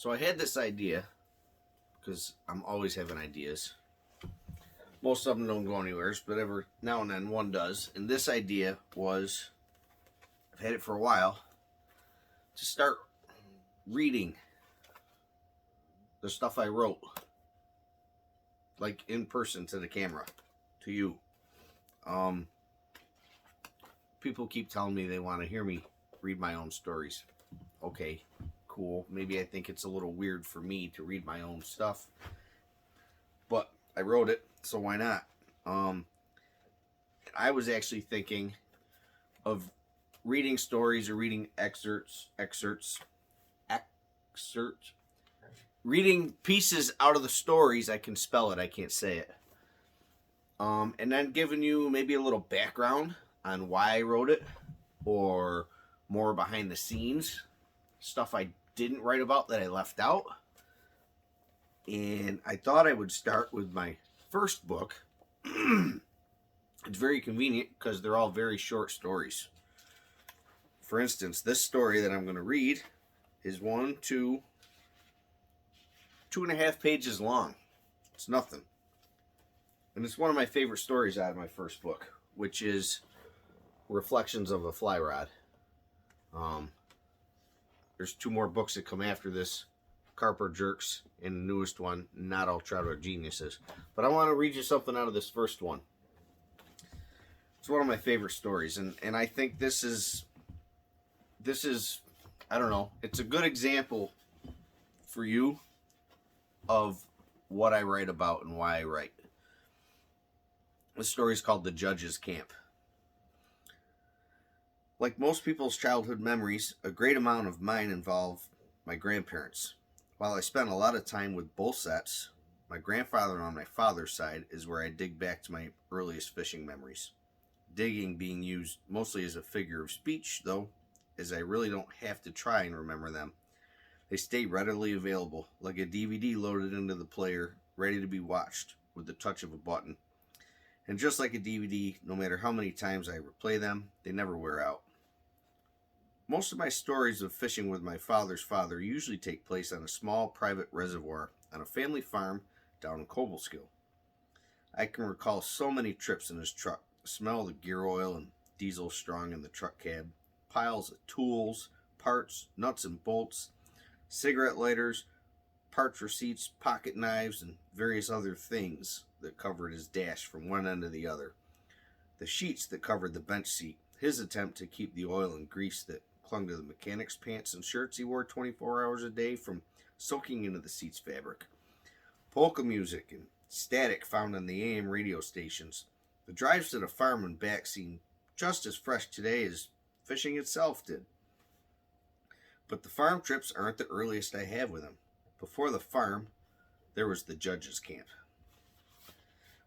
So I had this idea, because I'm always having ideas. Most of them don't go anywhere, but every now and then one does. And this idea was, I've had it for a while, to start reading the stuff I wrote, like in person to the camera, to you. People keep telling me they want to hear me read my own stories. Okay, cool. Maybe I think it's a little weird for me to read my own stuff, but I wrote it, so why not? I was actually thinking of reading stories or reading excerpts, reading pieces out of the stories. I can spell it, I can't say it. And then giving you maybe a little background on why I wrote it, or more behind the scenes, stuff I didn't write about that I left out. And I thought I would start with my first book. It's very convenient because they're all very short stories. For instance, this story that I'm going to read is 2.5 pages long. It's nothing. And it's one of my favorite stories out of my first book, which is Reflections of a Fly Rod. There's 2 more books that come after this, Carper Jerks, and the newest one, Not All Trout Are Geniuses. But I want to read you something out of this first one. It's one of my favorite stories, and I think this is, I don't know, it's a good example for you of what I write about and why I write. The story is called The Judge's Camp. Like most people's childhood memories, a great amount of mine involve my grandparents. While I spent a lot of time with both sets, my grandfather on my father's side is where I dig back to my earliest fishing memories. Digging being used mostly as a figure of speech, though, as I really don't have to try and remember them. They stay readily available, like a DVD loaded into the player, ready to be watched with the touch of a button. And just like a DVD, no matter how many times I replay them, they never wear out. Most of my stories of fishing with my father's father usually take place on a small private reservoir on a family farm down in Cobleskill. I can recall so many trips in his truck, the smell of the gear oil and diesel strong in the truck cab, piles of tools, parts, nuts and bolts, cigarette lighters, parts receipts, pocket knives, and various other things that covered his dash from one end to the other. The sheets that covered the bench seat, his attempt to keep the oil and grease that clung to the mechanic's pants and shirts he wore 24 hours a day from soaking into the seat's fabric. Polka music and static found on the AM radio stations. The drives to the farm and back seem just as fresh today as fishing itself did. But the farm trips aren't the earliest I have with him. Before the farm, there was the Judge's Camp.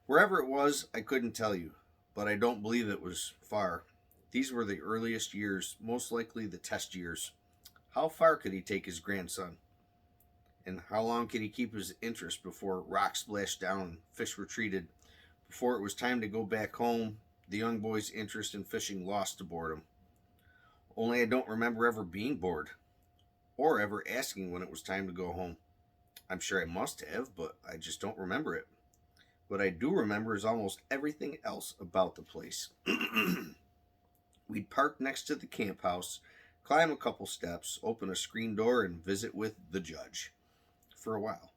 Wherever it was, I couldn't tell you, but I don't believe it was far. These were the earliest years, most likely the test years. How far could he take his grandson? And how long could he keep his interest before rocks splashed down and fish retreated? Before it was time to go back home, the young boy's interest in fishing lost to boredom. Only I don't remember ever being bored, or ever asking when it was time to go home. I'm sure I must have, but I just don't remember it. What I do remember is almost everything else about the place. We'd park next to the camp house, climb a couple steps, open a screen door, and visit with the judge. For a while.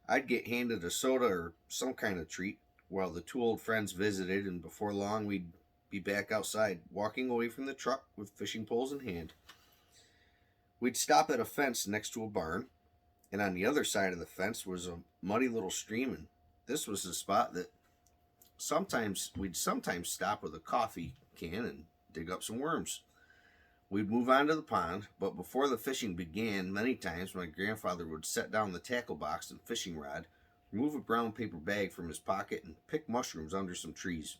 I'd get handed a soda or some kind of treat while the 2 old friends visited, and before long we'd be back outside, walking away from the truck with fishing poles in hand. We'd stop at a fence next to a barn, and on the other side of the fence was a muddy little stream, and this was the spot that we'd sometimes stop with a coffee can and dig up some worms. We'd move on to the pond, but before the fishing began, many times my grandfather would set down the tackle box and fishing rod, remove a brown paper bag from his pocket, and pick mushrooms under some trees.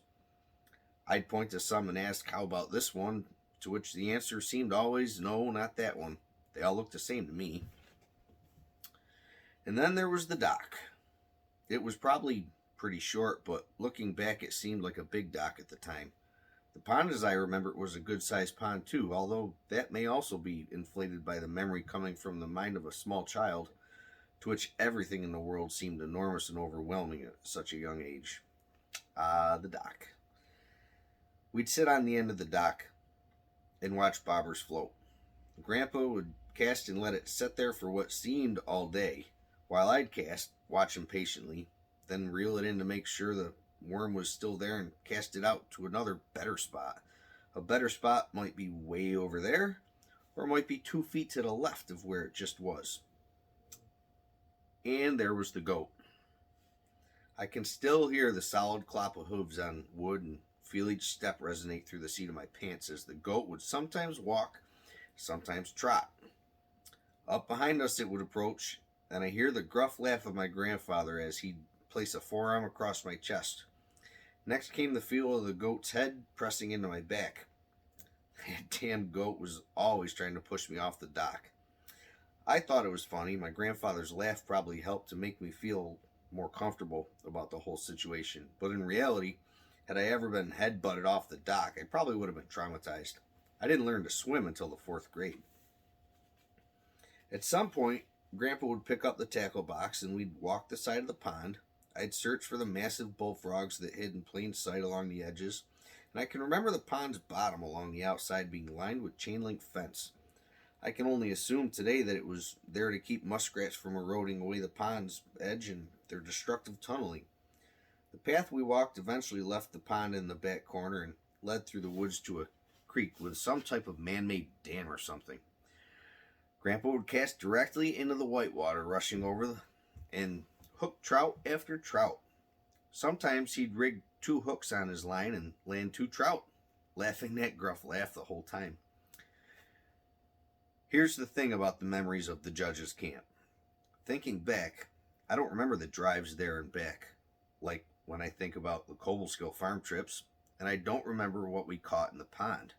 I'd point to some and ask, "How about this one?" To which the answer seemed always, "No, not that one. They all look the same to me." And then there was the dock. It was probably pretty short, but looking back it seemed like a big dock at the time. The pond, as I remember it, was a good-sized pond too, although that may also be inflated by the memory coming from the mind of a small child, to which everything in the world seemed enormous and overwhelming at such a young age. The dock. We'd sit on the end of the dock and watch bobbers float. Grandpa would cast and let it sit there for what seemed all day, while I'd cast, watch him patiently, then reel it in to make sure the worm was still there and cast it out to another better spot. A better spot might be way over there, or might be 2 feet to the left of where it just was. And there was the goat. I can still hear the solid clop of hooves on wood and feel each step resonate through the seat of my pants as the goat would sometimes walk, sometimes trot. Up behind us it would approach, and I hear the gruff laugh of my grandfather as he'd place a forearm across my chest. Next came the feel of the goat's head pressing into my back. That damn goat was always trying to push me off the dock. I thought it was funny. My grandfather's laugh probably helped to make me feel more comfortable about the whole situation. But in reality, had I ever been head-butted off the dock, I probably would have been traumatized. I didn't learn to swim until the 4th grade. At some point, Grandpa would pick up the tackle box and we'd walk the side of the pond. I'd search for the massive bullfrogs that hid in plain sight along the edges, and I can remember the pond's bottom along the outside being lined with chain-link fence. I can only assume today that it was there to keep muskrats from eroding away the pond's edge and their destructive tunneling. The path we walked eventually left the pond in the back corner and led through the woods to a creek with some type of man-made dam or something. Grandpa would cast directly into the whitewater rushing over and hook trout after trout. Sometimes he'd rig 2 hooks on his line and land 2 trout, laughing that gruff laugh the whole time. Here's the thing about the memories of the Judges camp. Thinking back, I don't remember the drives there and back, like when I think about the Cobleskill farm trips, and I don't remember what we caught in the pond.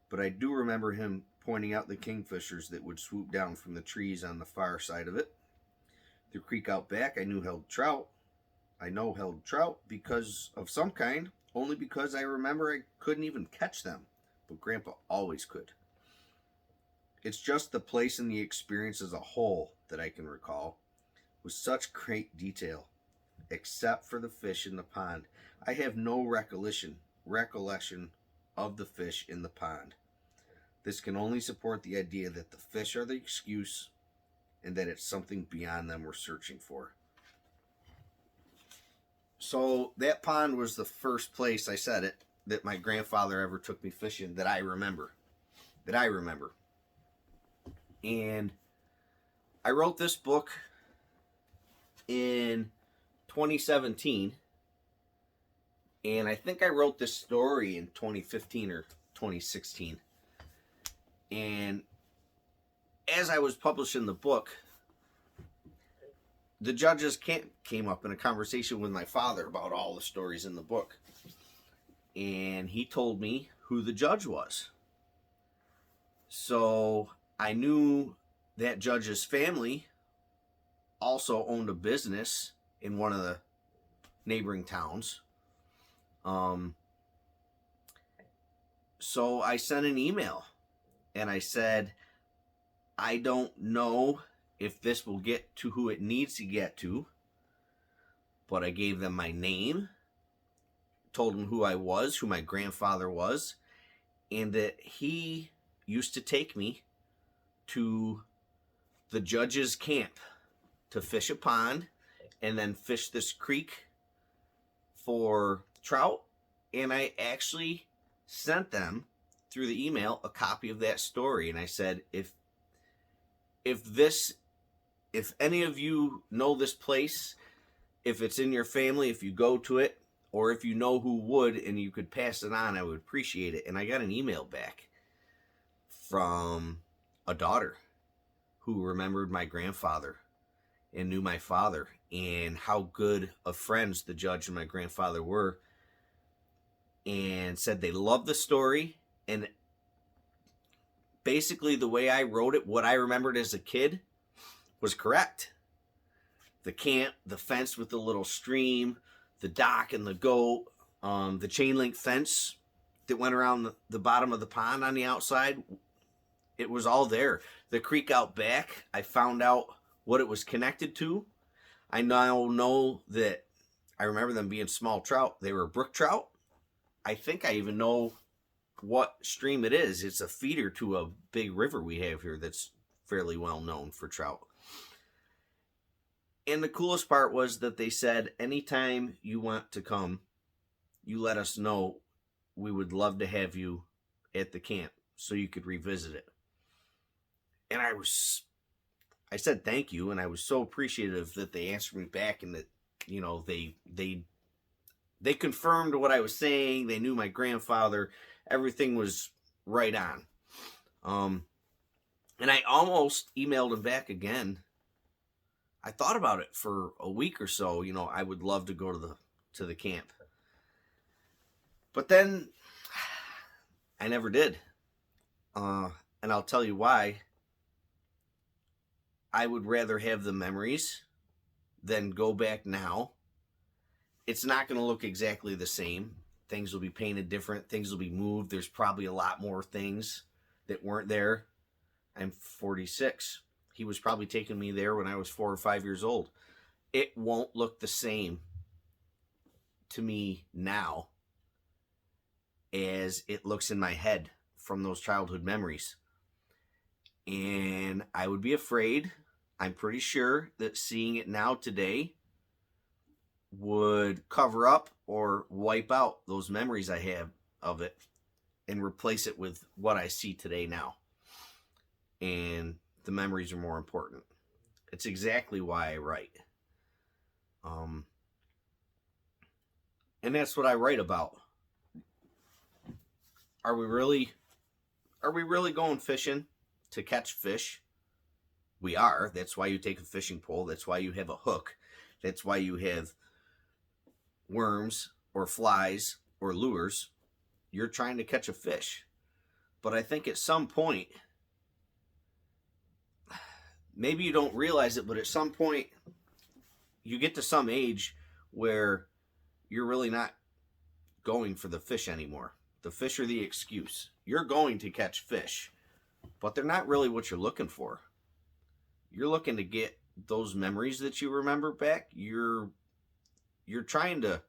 But I do remember him pointing out the kingfishers that would swoop down from the trees on the far side of it. The creek out back I know held trout because of some kind, only because I remember I couldn't even catch them, but Grandpa always could. It's just the place and the experience as a whole that I can recall with such great detail, except for the fish in the pond. I have no recollection of the fish in the pond. This can only support the idea that the fish are the excuse and that it's something beyond them we're searching for. So that pond was the first place, I said it, that my grandfather ever took me fishing that I remember. And I wrote this book in 2017, and I think I wrote this story in 2015 or 2016. And as I was publishing the book, the Judges camp came up in a conversation with my father about all the stories in the book. And he told me who the judge was. So I knew that Judge's family also owned a business in one of the neighboring towns. So I sent an email and I said, I don't know if this will get to who it needs to get to, but I gave them my name, told them who I was, who my grandfather was, and that he used to take me to the Judges camp to fish a pond and then fish this creek for trout. And I actually sent them through the email a copy of that story. And I said, if any of you know this place, if it's in your family, if you go to it, or if you know who would and you could pass it on, I would appreciate it. And I got an email back from a daughter who remembered my grandfather and knew my father and how good of friends the judge and my grandfather were, and said they loved the story. And basically the way I wrote it, what I remembered as a kid, was correct. The camp, the fence with the little stream, the dock and the goat, the chain link fence that went around the bottom of the pond on the outside, it was all there. The creek out back, I found out what it was connected to. I now know that I remember them being small trout. They were brook trout. I think I even know what stream it is. It's a feeder to a big river we have here that's fairly well known for trout. And the coolest part was that they said, anytime you want to come, you let us know. We would love to have you at the camp so you could revisit it. And I said thank you, and I was so appreciative that they answered me back, and that, you know, they confirmed what I was saying. They knew my grandfather. Everything was right on. And I almost emailed him back again. I thought about it for a week or so. You know, I would love to go to the camp. But then I never did. And I'll tell you why. I would rather have the memories than go back now. It's not going to look exactly the same. Things will be painted different. Things will be moved. There's probably a lot more things that weren't there. I'm 46. He was probably taking me there when I was 4 or 5 years old. It won't look the same to me now as it looks in my head from those childhood memories. And I would be afraid. I'm pretty sure that seeing it now today would cover up or wipe out those memories I have of it and replace it with what I see today now. And the memories are more important. It's exactly why I write. And that's what I write about. Are we really going fishing to catch fish? We are. That's why you take a fishing pole. That's why you have a hook. That's why you have worms or flies or lures. You're trying to catch a fish. But I think at some point, maybe you don't realize it, but at some point you get to some age where you're really not going for the fish anymore. The fish are the excuse. You're going to catch fish, but they're not really what you're looking for. You're looking to get those memories that you remember back. You're trying to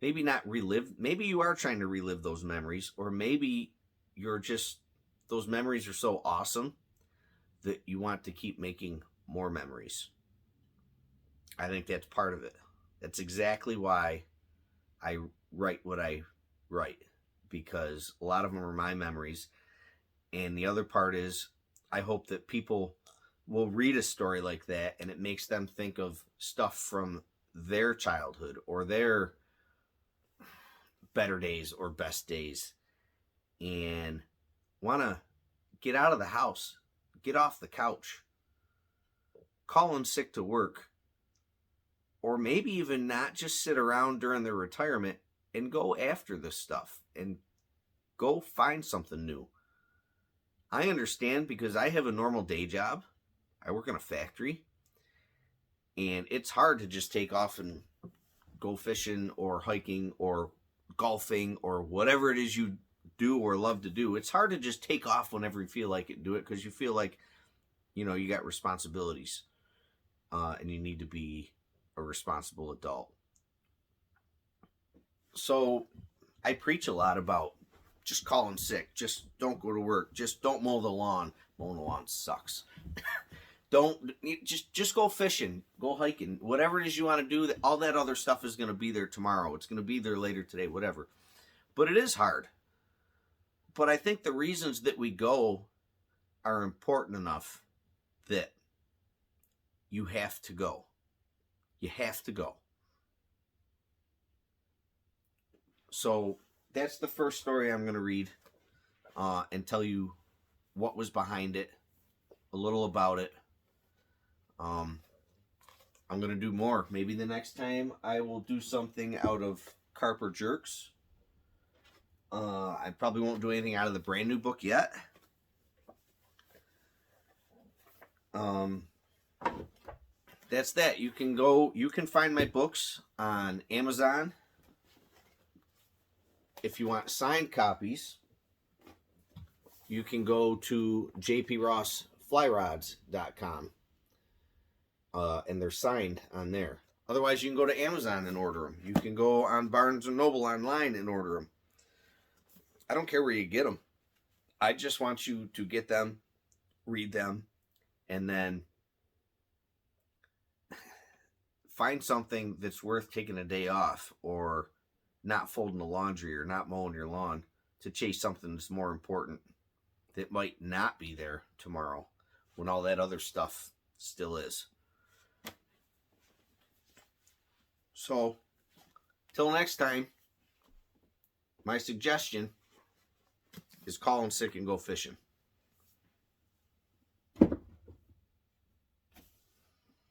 maybe not relive. Maybe you are trying to relive those memories, or maybe you're just, those memories are so awesome that you want to keep making more memories. I think that's part of it. That's exactly why I write what I write, because a lot of them are my memories. And the other part is, I hope that people will read a story like that and it makes them think of stuff from their childhood or their better days or best days, and want to get out of the house, get off the couch, call in sick to work, or maybe even not just sit around during their retirement and go after this stuff and go find something new. I understand, because I have a normal day job. I work in a factory, and it's hard to just take off and go fishing or hiking or golfing or whatever it is you do or love to do. It's hard to just take off whenever you feel like it and do it, because you feel like, you know, you got responsibilities, and you need to be a responsible adult. So I preach a lot about just calling sick, just don't go to work, just don't mow the lawn. Mowing the lawn sucks. Just go fishing, go hiking, whatever it is you want to do. All that other stuff is going to be there tomorrow. It's going to be there later today, whatever. But it is hard. But I think the reasons that we go are important enough that you have to go. You have to go. So that's the first story I'm going to read, and tell you what was behind it, a little about it. I'm going to do more. Maybe the next time I will do something out of Carper Jerks. I probably won't do anything out of the brand new book yet. That's that. You can find my books on Amazon. If you want signed copies, you can go to jprossflyrods.com, and they're signed on there. Otherwise, you can go to Amazon and order them. You can go on Barnes & Noble online and order them. I don't care where you get them. I just want you to get them, read them, and then find something that's worth taking a day off, or not folding the laundry, or not mowing your lawn, to chase something that's more important that might not be there tomorrow when all that other stuff still is. So, till next time, my suggestion is call in sick and go fishing.